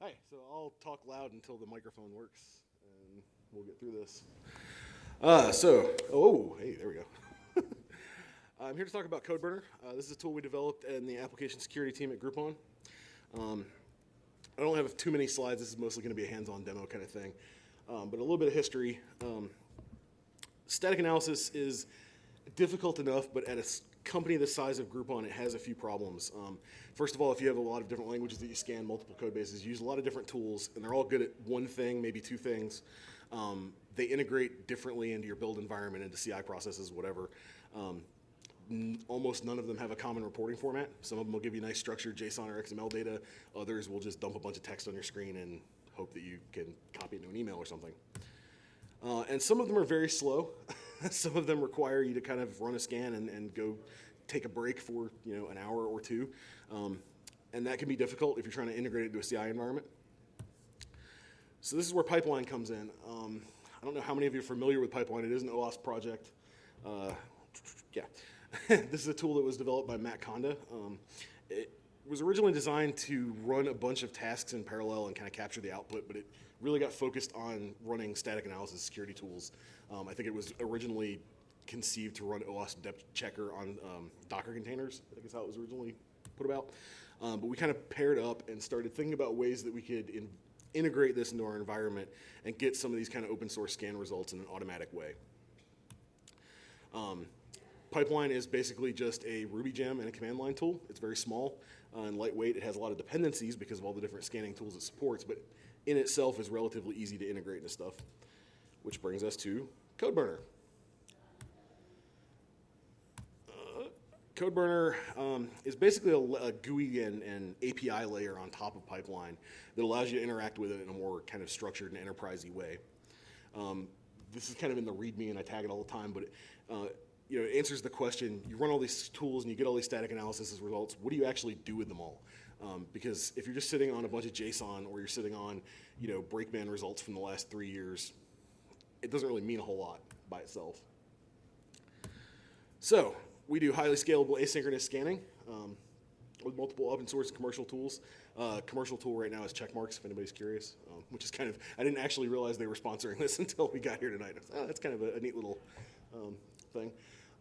Hi, so I'll talk loud until the microphone works, and we'll get through this. Hey, there we go. I'm here to talk about Codeburner. This is a tool we developed in the application security team at Groupon. Um, I don't have too many slides. This is mostly going to be a hands-on demo kind of thing. But a little bit of history. Static analysis is difficult enough, but at a company the size of Groupon, it has a few problems. First of all, if you have a lot of different languages that you scan, multiple code bases, you use a lot of different tools, and they're all good at one thing, maybe two things. They integrate differently into your build environment, into CI processes, whatever. Almost none of them have a common reporting format. Some of them will give you nice structured JSON or XML data. Others will just dump a bunch of text on your screen and hope that you can copy it into an email or something. And some of them are very slow. Some of them require you to kind of run a scan and go take a break for an hour or two. And that can be difficult if you're trying to integrate it into a CI environment. So this is where pipeline comes in. I don't know how many of you are familiar with pipeline. It is an OWASP project. Yeah. This is a tool that was developed by Matt Conda. It was originally designed to run a bunch of tasks in parallel and kind of capture the output, but it really got focused on running static analysis security tools. I think it was originally conceived to run OWASP depth checker on Docker containers. I think is how it was originally put about. But we kind of paired up and started thinking about ways that we could integrate this into our environment and get some of these kind of open source scan results in an automatic way. Pipeline is basically just a Ruby gem and a command line tool. It's very small and lightweight. It has a lot of dependencies because of all the different scanning tools it supports, but in itself is relatively easy to integrate into stuff. Which brings us to Codeburner. Codeburner is basically a GUI and API layer on top of Pipeline that allows you to interact with it in a more kind of structured and enterprisey way. This is kind of in the README, and I tag it all the time, but it answers the question, you run all these tools and you get all these static analysis as results, what do you actually do with them all? Because if you're just sitting on a bunch of JSON or you're sitting on Breakman results from the last 3 years, it doesn't really mean a whole lot by itself. So we do highly scalable asynchronous scanning with multiple open source and commercial tools. Commercial tool right now is Checkmarks, if anybody's curious, which is kind of, I didn't actually realize they were sponsoring this until we got here tonight. That's kind of a neat little thing.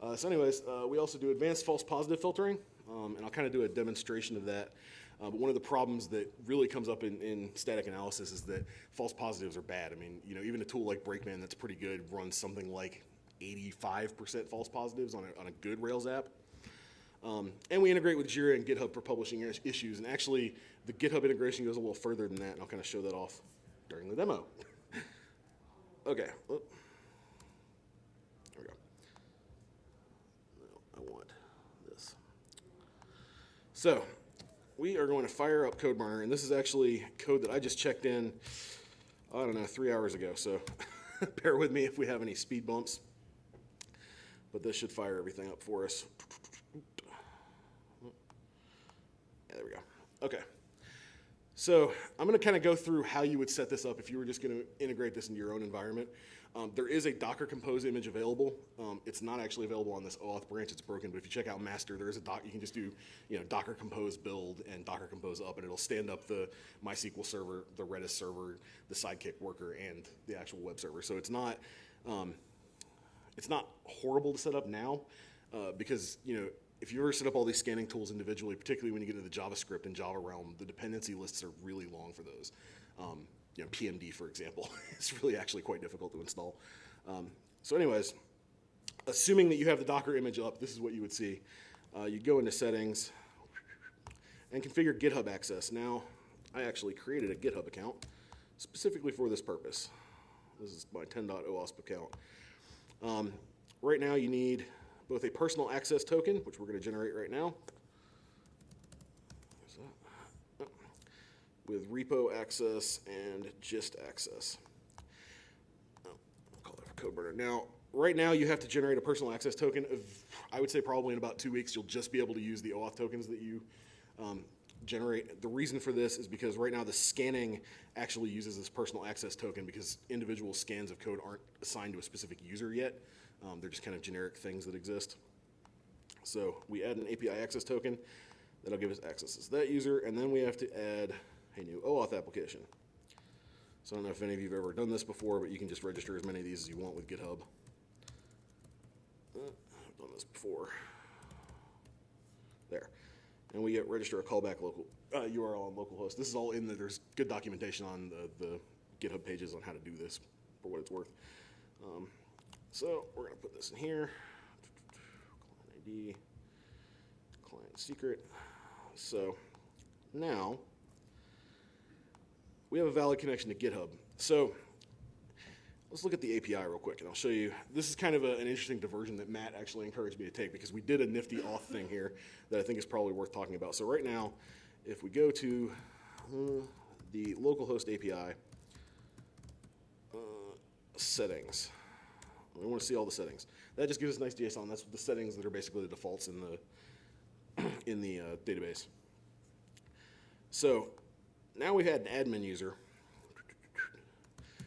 We also do advanced false positive filtering, and I'll kind of do a demonstration of that. But one of the problems that really comes up in static analysis is that false positives are bad. I mean, even a tool like Breakman that's pretty good runs something like 85% false positives on a good Rails app. And we integrate with JIRA and GitHub for publishing issues. And actually, the GitHub integration goes a little further than that, and I'll kind of show that off during the demo. Okay. There we go. No, I want this. So we are going to fire up Codeburner, and this is actually code that I just checked in, 3 hours ago. So bear with me if we have any speed bumps. But this should fire everything up for us. Yeah, there we go. Okay. So I'm going to kind of go through how you would set this up if you were just going to integrate this into your own environment. There is a Docker Compose image available. It's not actually available on this OAuth branch. It's broken. But if you check out master, there is a doc. You can just do Docker Compose build and Docker Compose up, and it'll stand up the MySQL server, the Redis server, the sidekiq worker, and the actual web server. So it's not horrible to set up now because if you ever set up all these scanning tools individually, particularly when you get into the JavaScript and Java realm, the dependency lists are really long for those. PMD, for example, is really actually quite difficult to install. Assuming that you have the Docker image up, this is what you would see. You'd go into settings and configure GitHub access. Now, I actually created a GitHub account specifically for this purpose. This is my 10.OWASP account. Right now, you need both a personal access token, which we're going to generate right now, with repo access and gist access. I'll call that for Codeburner. Now, right now, you have to generate a personal access token. I would say probably in about 2 weeks, you'll just be able to use the OAuth tokens that you generate. The reason for this is because right now the scanning actually uses this personal access token because individual scans of code aren't assigned to a specific user yet. They're just kind of generic things that exist. So we add an API access token that'll give us access to that user, and then we have to add a new OAuth application. So I don't know if any of you have ever done this before, but you can just register as many of these as you want with GitHub. I've done this before. There. And we get register a callback local URL on localhost. This is all in there's good documentation on the GitHub pages on how to do this for what it's worth. So we're going to put this in here. Client ID, client secret. So now we have a valid connection to GitHub. So let's look at the API real quick, and I'll show you. This is kind of an interesting diversion that Matt actually encouraged me to take, because we did a nifty auth thing here that I think is probably worth talking about. So right now, if we go to the localhost API settings, we want to see all the settings. That just gives us nice JSON. That's the settings that are basically the defaults in the database. So now we've had an admin user.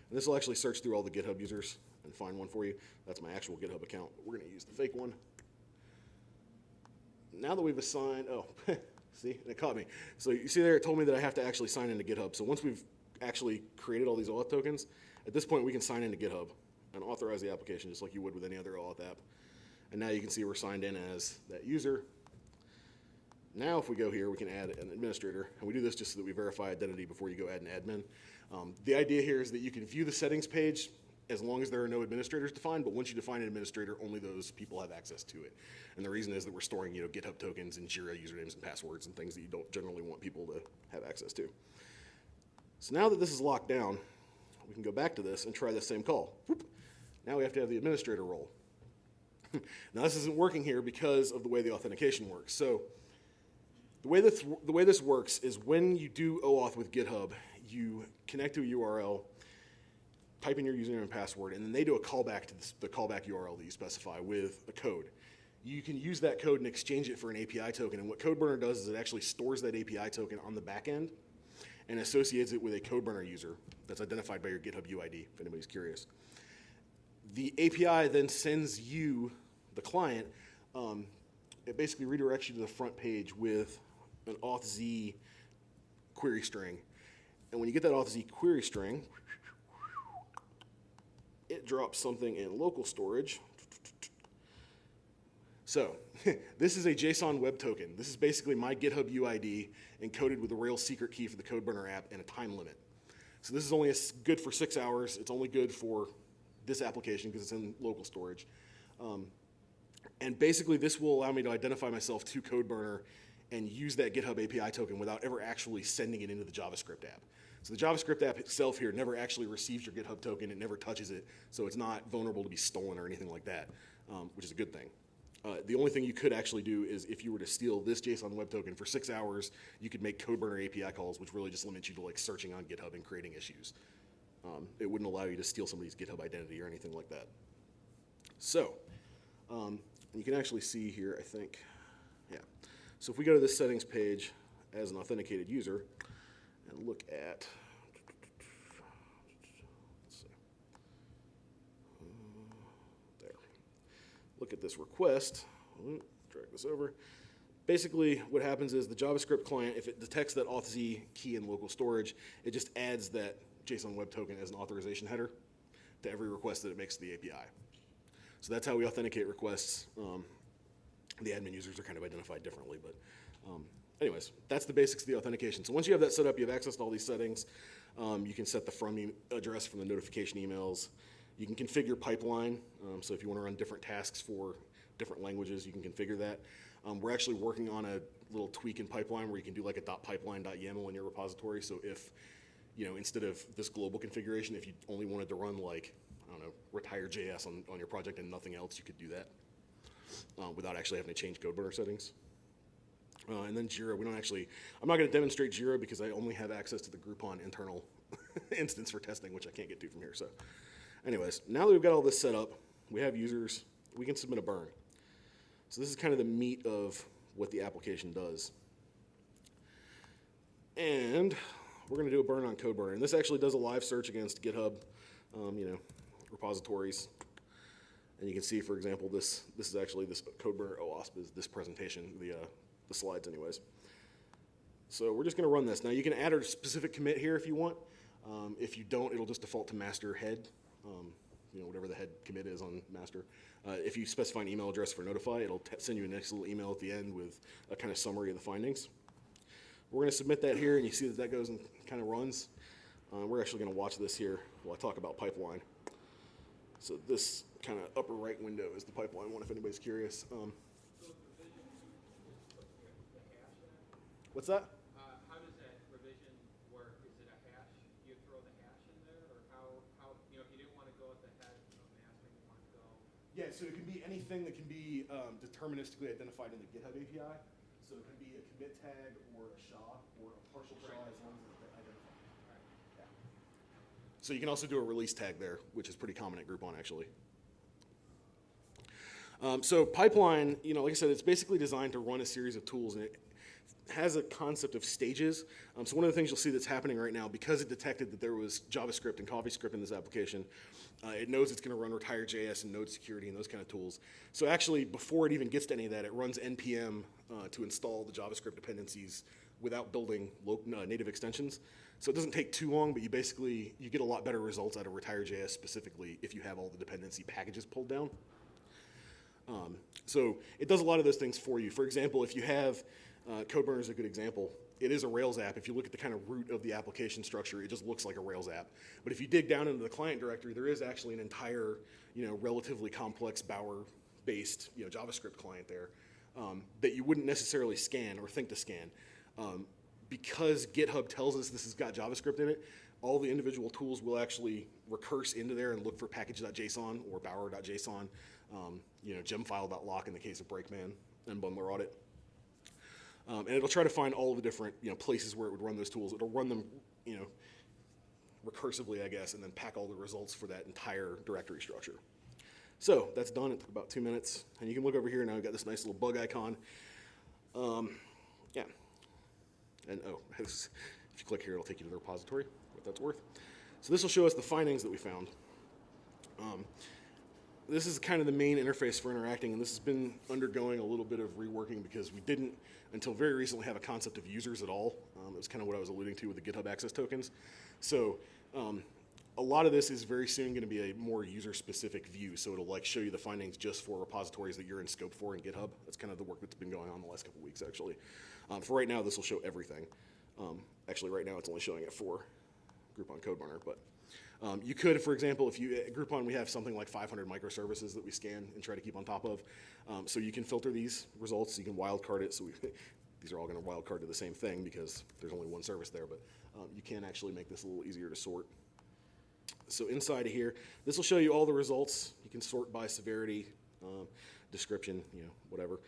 And this will actually search through all the GitHub users and find one for you. That's my actual GitHub account. We're going to use the fake one. Now that we've assigned, oh, see, it caught me. So you see there, it told me that I have to actually sign into GitHub. So once we've actually created all these OAuth tokens, at this point we can sign into GitHub and authorize the application just like you would with any other OAuth app. And now you can see we're signed in as that user. Now if we go here, we can add an administrator, and we do this just so that we verify identity before you go add an admin. The idea here is that you can view the settings page as long as there are no administrators defined, but once you define an administrator, only those people have access to it. And the reason is that we're storing, GitHub tokens and JIRA usernames and passwords and things that you don't generally want people to have access to. So now that this is locked down, we can go back to this and try this same call. Whoop. Now we have to have the administrator role. Now this isn't working here because of the way the authentication works. So the way this works is when you do OAuth with GitHub, you connect to a URL, type in your username and password, and then they do a callback to the callback URL that you specify with a code. You can use that code and exchange it for an API token, and what Codeburner does is it actually stores that API token on the back end and associates it with a Codeburner user that's identified by your GitHub UID, if anybody's curious. The API then sends you, the client, it basically redirects you to the front page with an authz query string. And when you get that authz query string, it drops something in local storage. So this is a JSON web token. This is basically my GitHub UID encoded with the Rails secret key for the Codeburner app and a time limit. So this is only good for 6 hours. It's only good for this application because it's in local storage. And basically this will allow me to identify myself to Codeburner and use that GitHub API token without ever actually sending it into the JavaScript app. So the JavaScript app itself here never actually receives your GitHub token. It never touches it, so it's not vulnerable to be stolen or anything like that, which is a good thing. The only thing you could actually do is if you were to steal this JSON web token for 6 hours, you could make Codeburner API calls, which really just limits you to like searching on GitHub and creating issues. It wouldn't allow you to steal somebody's GitHub identity or anything like that. So you can actually see here, I think, yeah. So if we go to this settings page as an authenticated user and look at, let's see, there. Look at this request, drag this over. Basically what happens is the JavaScript client, if it detects that authz key in local storage, it just adds that JSON web token as an authorization header to every request that it makes to the API. So that's how we authenticate requests. The admin users are kind of identified differently, but anyways, that's the basics of the authentication. So once you have that set up, you have access to all these settings. You can set the from address from the notification emails. You can configure pipeline. So if you want to run different tasks for different languages, you can configure that. We're actually working on a little tweak in pipeline where you can do like a .pipeline.yaml in your repository. So if, instead of this global configuration, if you only wanted to run like, I don't know, retire.js on your project and nothing else, you could do that without actually having to change Codeburner settings. And then JIRA, I'm not going to demonstrate JIRA because I only have access to the Groupon internal instance for testing, which I can't get to from here. So anyways, now that we've got all this set up, we have users, we can submit a burn. So this is kind of the meat of what the application does. And we're going to do a burn on Codeburner. And this actually does a live search against GitHub, repositories. And you can see, for example, this Codeburner OWASP is this presentation, the slides anyways. So we're just going to run this. Now you can add a specific commit here if you want. If you don't, it'll just default to master head, whatever the head commit is on master. If you specify an email address for notify, it'll send you a nice little email at the end with a kind of summary of the findings. We're going to submit that here, and you see that that goes and kind of runs. We're actually going to watch this here while I talk about pipeline. So this kind of upper right window is the pipeline one, if anybody's curious. What's that? How does that revision work? Is it a hash? You throw the hash in there, or how if you didn't want to go with the head of master, you want to go? Yeah, so it can be anything that can be deterministically identified in the GitHub API. So it can be a commit tag or a SHA or a partial SHA as long as it's identified. Right. Yeah. So you can also do a release tag there, which is pretty common at Groupon actually. So pipeline, like I said, it's basically designed to run a series of tools, and it has a concept of stages. So one of the things you'll see that's happening right now, because it detected that there was JavaScript and CoffeeScript in this application, it knows it's going to run retire.js and node security and those kind of tools. So actually, before it even gets to any of that, it runs npm to install the JavaScript dependencies without building native extensions. So it doesn't take too long, but you get a lot better results out of retire.js specifically if you have all the dependency packages pulled down. So it does a lot of those things for you. For example, if you have Codeburner is a good example. It is a Rails app. If you look at the kind of root of the application structure, it just looks like a Rails app. But if you dig down into the client directory, there is actually an entire, relatively complex Bower-based, JavaScript client there that you wouldn't necessarily scan or think to scan. Because GitHub tells us this has got JavaScript in it, all the individual tools will actually recurse into there and look for package.json or bower.json, gemfile.lock in the case of Breakman and Bundler Audit. And it'll try to find all of the different places where it would run those tools. It'll run them recursively, I guess, and then pack all the results for that entire directory structure. So that's done. It took about 2 minutes. And you can look over here now. We've got this nice little bug icon. Yeah. And if you click here, it'll take you to the repository, what that's worth. So this will show us the findings that we found. This is kind of the main interface for interacting, and this has been undergoing a little bit of reworking because we didn't, until very recently, have a concept of users at all. It was kind of what I was alluding to with the GitHub access tokens. So a lot of this is very soon going to be a more user-specific view, so it'll show you the findings just for repositories that you're in scope for in GitHub. That's kind of the work that's been going on the last couple of weeks, actually. For right now, this will show everything. Actually, right now, it's only showing it for Groupon Codeburner, but you could, for example, if you at Groupon, we have something like 500 microservices that we scan and try to keep on top of. So you can filter these results. You can wildcard it. So these are all going to wildcard to the same thing because there's only one service there. But you can actually make this a little easier to sort. So inside of here, this will show you all the results. You can sort by severity, description, whatever.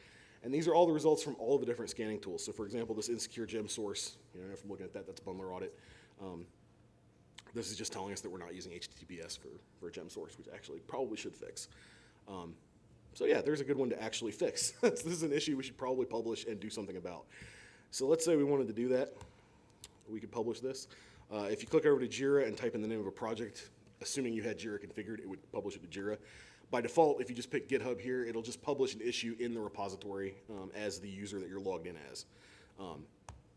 And these are all the results from all of the different scanning tools. So for example, this insecure gem source, from looking at that, that's Bundler Audit. This is just telling us that we're not using HTTPS for a gem source, which actually probably should fix. So yeah, there's a good one to actually fix. This is an issue we should probably publish and do something about. So let's say we wanted to do that. We could publish this. If you click over to JIRA and type in the name of a project, assuming you had JIRA configured, it would publish it to JIRA. By default, if you just pick GitHub here, it'll just publish an issue in the repository as the user that you're logged in as.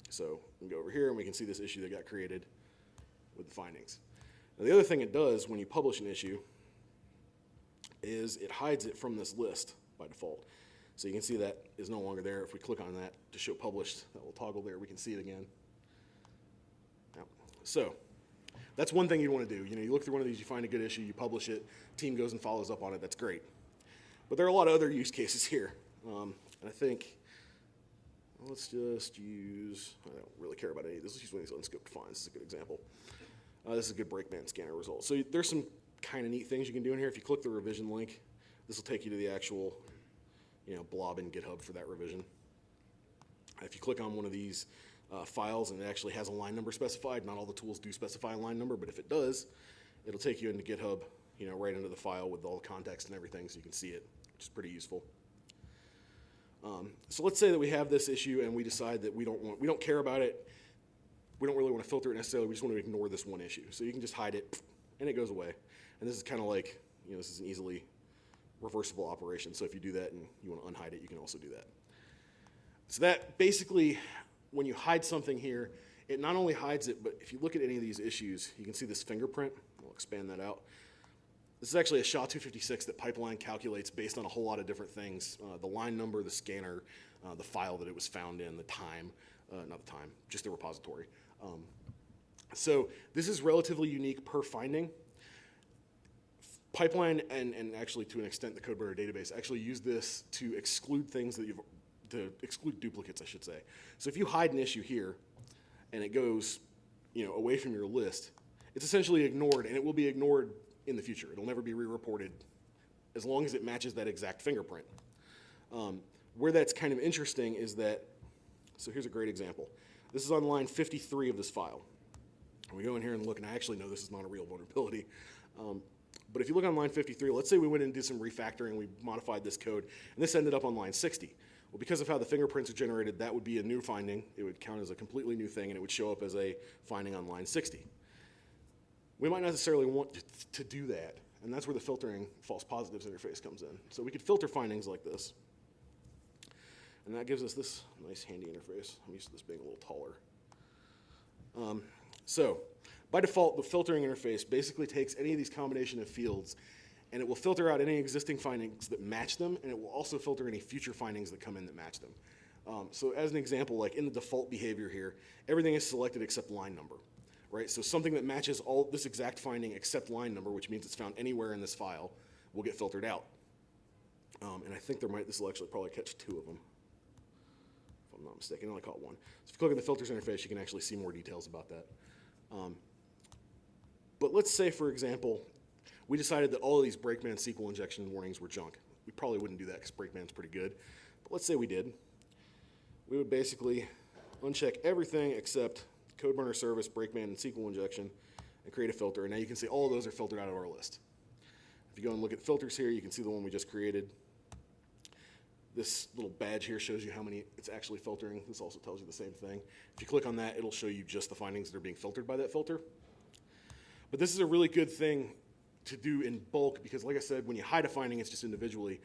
So we can go over here and we can see this issue that got created with the findings. Now, the other thing it does when you publish an issue is it hides it from this list by default. So you can see that is no longer there. If we click on that to show published, that will toggle there. We can see it again. Now, so that's one thing you want to do. You look through one of these, you find a good issue, you publish it, team goes and follows up on it. That's great. But there are a lot of other use cases here. And I think let's just use, I don't really care about any of this. Let's use one of these unscoped finds. This is a good example. This is a good Breakman scanner result. So there's some kind of neat things you can do in here. If you click the revision link, this will take you to the actual blob in GitHub for that revision. If you click on one of these files and it actually has a line number specified, not all the tools do specify a line number, but if it does, it'll take you into GitHub, right into the file with all the context and everything so you can see it, which is pretty useful. So let's say that we have this issue and we decide that we don't care about it. We don't really want to filter it necessarily. We just want to ignore this one issue. So you can just hide it and it goes away. And this is kind of like, this is an easily reversible operation. So if you do that and you want to unhide it, you can also do that. So that basically when you hide something here, it not only hides it, but if you look at any of these issues, you can see this fingerprint. I'll expand that out. This is actually a SHA-256 that Pipeline calculates based on a whole lot of different things. The line number, the scanner, the file that it was found in, the time, not the time, just the repository. So this is relatively unique per finding. Pipeline, and actually to an extent the Codeburner database, actually use this to exclude things that to exclude duplicates, I should say. So if you hide an issue here, and it goes, away from your list, it's essentially ignored, and it will be ignored in the future. It'll never be re-reported as long as it matches that exact fingerprint. Where that's kind of interesting is that, so here's a great example. This is on line 53 of this file. And we go in here and look, and I actually know this is not a real vulnerability. But if you look on line 53, let's say we went in and did some refactoring, we modified this code, and this ended up on line 60. Well, because of how the fingerprints are generated, that would be a new finding. It would count as a completely new thing, and it would show up as a finding on line 60. We might not necessarily want to do that, and that's where the filtering false positives interface comes in. So we could filter findings like this, and that gives us this nice handy interface. I'm used to this being a little taller. So by default, the filtering interface basically takes any of these combination of fields, and it will filter out any existing findings that match them, and it will also filter any future findings that come in that match them. So as an example, like in the default behavior here, everything is selected except line number, right? So something that matches all this exact finding except line number, which means it's found anywhere in this file, will get filtered out. And I think this will actually probably catch 2 of them, if I'm not mistaken. I only caught 1. So if you click on the filters interface, you can actually see more details about that. But let's say, for example, we decided that all of these Brakeman SQL injection warnings were junk. We probably wouldn't do that because Brakeman's pretty good. But let's say we did. We would basically uncheck everything except Codeburner service, Brakeman, and SQL injection and create a filter. And now you can see all of those are filtered out of our list. If you go and look at filters here, you can see the one we just created. This little badge here shows you how many it's actually filtering. This also tells you the same thing. If you click on that, it'll show you just the findings that are being filtered by that filter. But this is a really good thing to do in bulk because, like I said, when you hide a finding, it's just individually.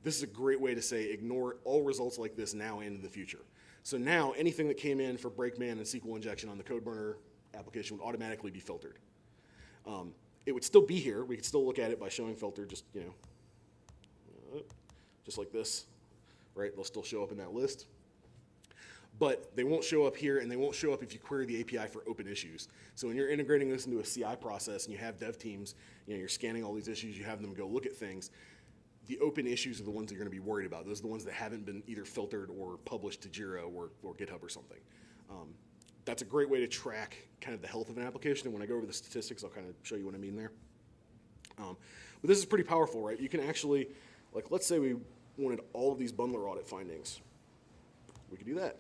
This is a great way to say ignore all results like this now and in the future. So now anything that came in for Brakeman and SQL injection on the Codeburner application would automatically be filtered. It would still be here. We could still look at it by showing filter, just like this, right? They'll still show up in that list. But they won't show up here, and they won't show up if you query the API for open issues. So when you're integrating this into a CI process and you have dev teams, you're scanning all these issues, you have them go look at things, the open issues are the ones you're going to be worried about. Those are the ones that haven't been either filtered or published to JIRA or GitHub or something. That's a great way to track kind of the health of an application, and when I go over the statistics, I'll kind of show you what I mean there. But this is pretty powerful, right? You can actually, let's say we wanted all of these bundler audit findings. We could do that.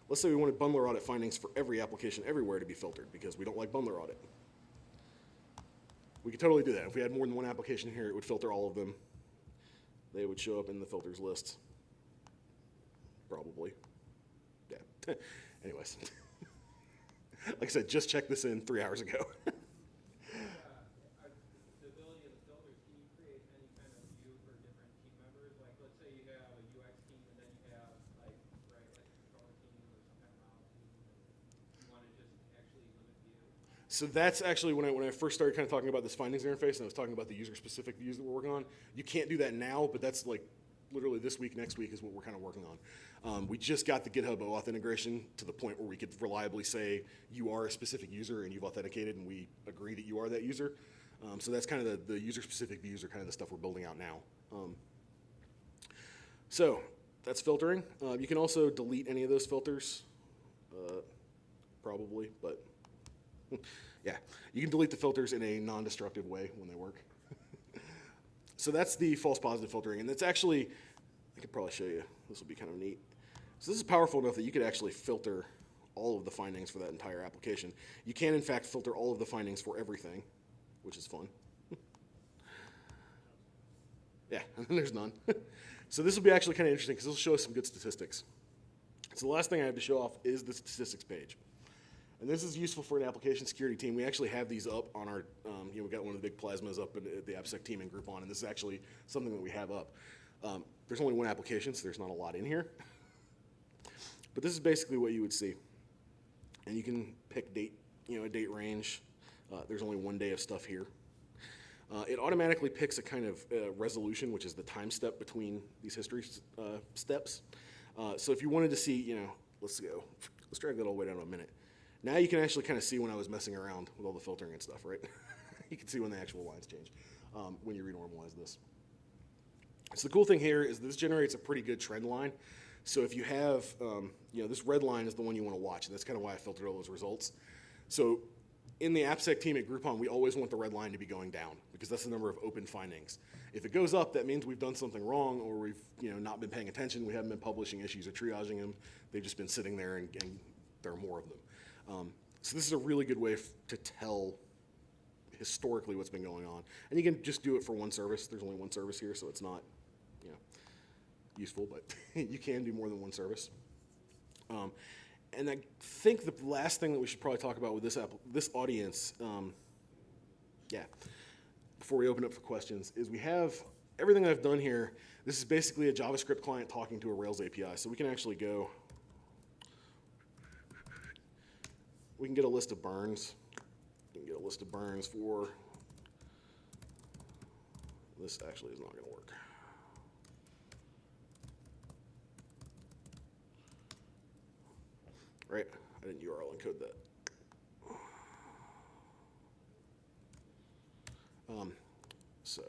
Let's say we wanted bundler audit findings for every application everywhere to be filtered because we don't like bundler audit. We could totally do that. If we had more than one application here, it would filter all of them. They would show up in the filters list. Probably. Yeah. Anyways. Like I said, just checked this in 3 hours ago. The ability of the filters, can you create any kind of view for different team members? Like, let's say you have a UX team and then you have, like a controller team or some kind of model team. You want to just actually limit view? So that's actually when I first started kind of talking about this findings interface, and I was talking about the user-specific views that we're working on. You can't do that now, but that's literally this week, next week is what we're kind of working on. We just got the GitHub OAuth integration to the point where we could reliably say you are a specific user and you've authenticated and we agree that you are that user. So that's kind of the user-specific views are kind of the stuff we're building out now. So that's filtering. You can also delete any of those filters, probably, but yeah. You can delete the filters in a non-destructive way when they work. So that's the false positive filtering, and that's actually, I could probably show you. This will be kind of neat. So this is powerful enough that you could actually filter all of the findings for that entire application. You can, in fact, filter all of the findings for everything, which is fun. Yeah, and then there's none. So this will be actually kind of interesting because this will show us some good statistics. So the last thing I have to show off is the statistics page. And this is useful for an application security team. We actually have these up on our, we've got one of the big plasmas up at the AppSec team in Groupon, and this is actually something that we have up. There's only one application, so there's not a lot in here. But this is basically what you would see. And you can pick date, a date range. There's only 1 day of stuff here. It automatically picks a kind of resolution, which is the time step between these history steps. So if you wanted to see, let's drag that all the way down to a minute. Now you can actually kind of see when I was messing around with all the filtering and stuff, right? You can see when the actual lines change when you renormalize this. So the cool thing here is this generates a pretty good trend line. So if you have, this red line is the one you want to watch, and that's kind of why I filtered all those results. So in the AppSec team at Groupon, we always want the red line to be going down because that's the number of open findings. If it goes up, that means we've done something wrong or we've not been paying attention. We haven't been publishing issues or triaging them. They've just been sitting there and there are more of them. So this is a really good way to tell historically what's been going on. And you can just do it for one service. There's only one service here, so it's not useful, but you can do more than one service. And I think the last thing that we should probably talk about with this audience, before we open up for questions, is we have everything I've done here. This is basically a JavaScript client talking to a Rails API. So we can actually we can get a list of burns. We can get a list of burns for, this actually is not going to work. Right? I didn't URL encode that. So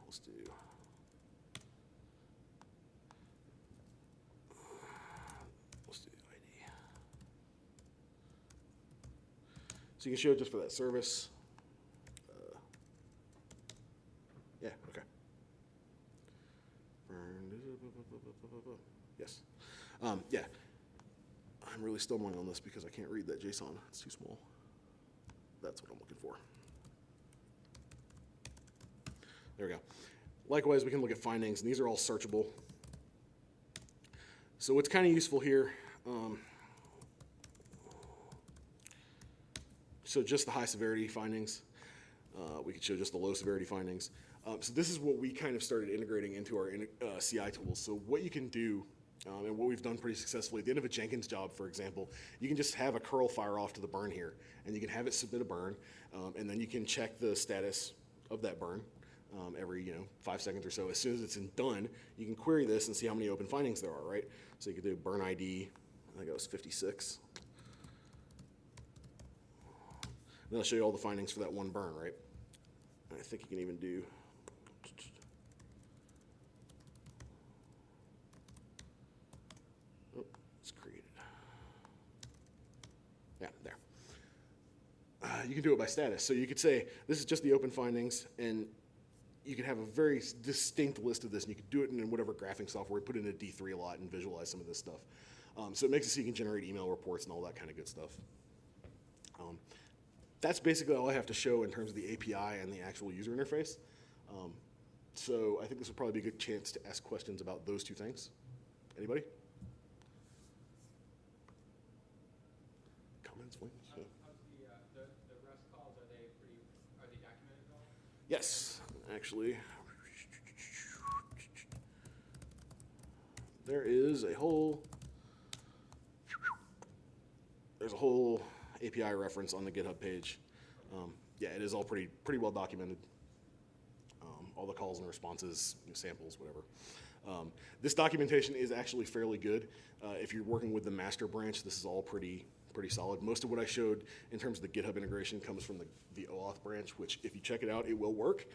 let's do ID. So you can show it just for that service. Yeah, okay. Yes. Yeah. I'm really stumbling on this because I can't read that JSON. It's too small. That's what I'm looking for. There we go. Likewise, we can look at findings, and these are all searchable. So what's kind of useful here, so just the high severity findings. We could show just the low severity findings. So this is what we kind of started integrating into our CI tools. So what you can do, and what we've done pretty successfully, at the end of a Jenkins job, for example, you can just have a curl fire off to the burn here, and you can have it submit a burn, and then you can check the status of that burn every 5 seconds or so. As soon as it's done, you can query this and see how many open findings there are, right? So you could do burn ID, I think it was 56. Then I'll show you all the findings for that one burn, right? And I think you can even do, it's created. Yeah, there. You can do it by status. So you could say, this is just the open findings, and you could have a very distinct list of this, and you could do it in whatever graphing software, put it in a D3 a lot and visualize some of this stuff. So it makes it so you can generate email reports and all that kind of good stuff. That's basically all I have to show in terms of the API and the actual user interface. So I think this would probably be a good chance to ask questions about those two things. Anybody? Comments? How's the REST calls, are they documented at all? Yes, actually. There's a whole API reference on the GitHub page. Yeah, it is all pretty well documented. All the calls and responses, samples, whatever. This documentation is actually fairly good. If you're working with the master branch, this is all pretty solid. Most of what I showed in terms of the GitHub integration comes from the OAuth branch, which if you check it out, it will work.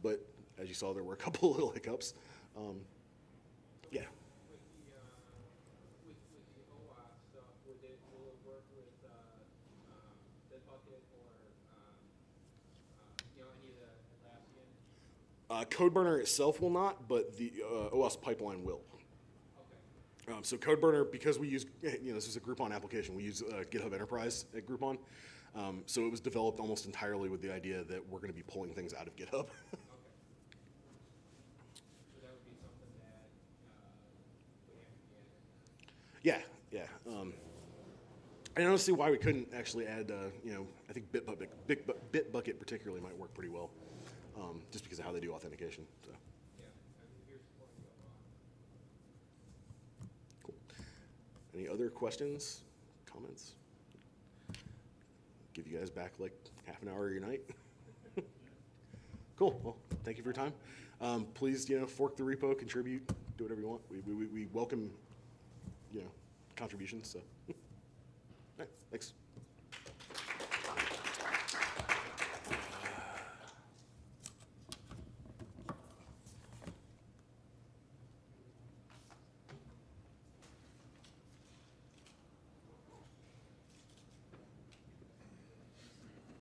But as you saw, there were a couple of little hiccups. Yeah. With the OWASP stuff, will it work with Bitbucket or any of the Atlassian? Codeburner itself will not, but the OWASP pipeline will. Okay. So Codeburner, because we use, this is a Groupon application, we use GitHub Enterprise at Groupon. So it was developed almost entirely with the idea that we're going to be pulling things out of GitHub. Okay. So that would be something that would have to be added. Yeah. I don't see why we couldn't actually add, I think Bitbucket particularly might work pretty well, just because of how they do authentication. So. Yeah, here's supporting the OAuth. Cool. Any Any other questions, comments? Give you guys back like half an hour of your night. Cool. Well, thank you for your time. Please, fork the repo, contribute, do whatever you want. We welcome, contributions. So, all right, thanks.